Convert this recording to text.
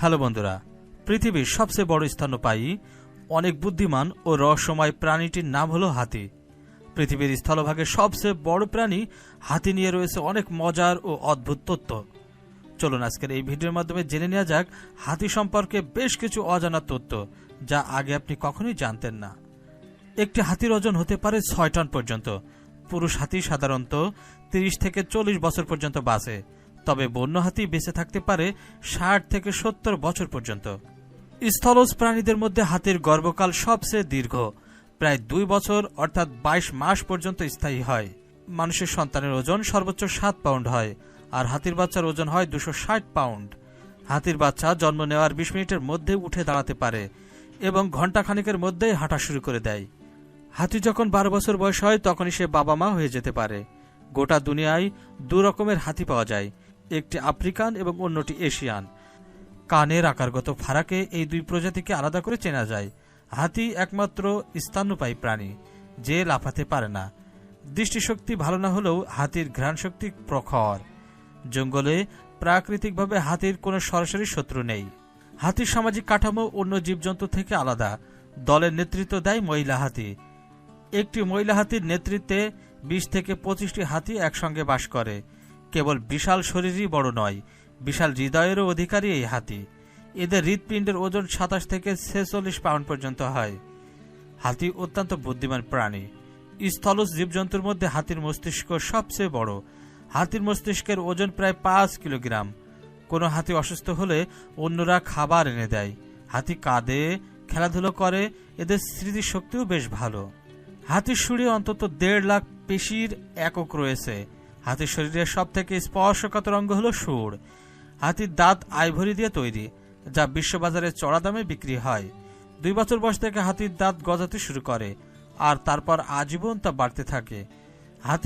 Hello বন্ধুরা, পৃথিবীর সবচেয়ে বড় স্তন্যপায়ী অনেক বুদ্ধিমান ও রহস্যময় প্রাণীটির নাম হলো হাতি। পৃথিবীর স্থলভাগের সবচেয়ে বড় প্রাণী হাতি নিয়ে রয়েছে অনেক মজার ও অদ্ভুত তথ্য। চলুন আজকের এই ভিডিওর মাধ্যমে জেনে নেওয়া যাক হাতি সম্পর্কে বেশ কিছু অজানা তথ্য, যা আগে আপনি কখনোই জানতেন না। একটি হাতির ওজন হতে পারে 6 টন পর্যন্ত। পুরুষ হাতি সাধারণত 30 থেকে 40 বছর পর্যন্ত বাঁচে, তবে বন্য হাতি বেঁচে থাকতে পারে 60 থেকে 70 বছর পর্যন্ত। স্থলজ প্রাণীদের মধ্যে হাতির গর্ভকাল সবচেয়ে দীর্ঘ, প্রায় 2 বছর অর্থাৎ 22 মাস পর্যন্ত স্থায়ী হয়। মানুষের সন্তানের ওজন সর্বোচ্চ 7 পাউন্ড হয়, আর হাতির বাচ্চার ওজন হয় 260 পাউন্ড। হাতির বাচ্চা জন্ম নেওয়ার 20 মিনিটের মধ্যে উঠে দাঁড়াতে পারে এবং ঘণ্টাখানেকের মধ্যেই হাঁটা শুরু করে দেয়। হাতি যখন 12 বছর বয়স হয় তখনই সে বাবা মা হয়ে যেতে পারে। গোটা দুনিয়ায় 2 রকমের হাতি পাওয়া যায়, একটি আফ্রিকান এবং অন্যটি এশিয়ান। কানের আকারগত ফারাকে এই 2 প্রজাতিকে আলাদা করে চেনা যায়। হাতি একমাত্র স্তন্যপায়ী প্রাণী যে লাফাতে পারে না। দৃষ্টিশক্তি ভালো না হলেও হাতির ঘ্রাণশক্তি প্রখর। জঙ্গলে প্রাকৃতিকভাবে হাতির কোনো সরাসরি শত্রু নেই। হাতির সামাজিক কাঠামো অন্য জীবজন্তু থেকে আলাদা। দলের নেতৃত্ব দেয় মহিলা হাতি। একটি মহিলা হাতির নেতৃত্বে 20 থেকে 25টি হাতি একসঙ্গে বাস করে। কেবল বিশাল শরীরই বড় নয়, বিশাল হৃদয়েরও অধিকারী এই হাতি। এদের হৃৎপিণ্ডের ওজন 27 থেকে 46 পাউন্ড পর্যন্ত হয়। হাতি অত্যন্ত বুদ্ধিমান প্রাণী। স্থলজ জীবজন্তুর মধ্যে হাতির মস্তিষ্ক সবচেয়ে বড়। হাতির মস্তিষ্কের ওজন প্রায় 5 কিলোগ্রাম। কোনো হাতি অসুস্থ হলে অন্যরা খাবার এনে দেয়। হাতি কাঁদে, খেলাধুলো করে, এদের স্মৃতিশক্তিও বেশ ভালো। হাতির শরীরে অন্তত 1.5 লাখ পেশির একক রয়েছে। হাতির শরীরের সব থেকে স্পর্শকাতর অঙ্গ হল সুর। হাতির দাঁত আইভরি দিয়ে তৈরি, যা বিশ্ববাজারে চড়া দামে বিক্রি হয়। 2 বছর বয়স থেকে হাতির দাঁত গজাতে শুরু করে, আর তারপর আজীবন তা বাড়তে থাকে। হাতির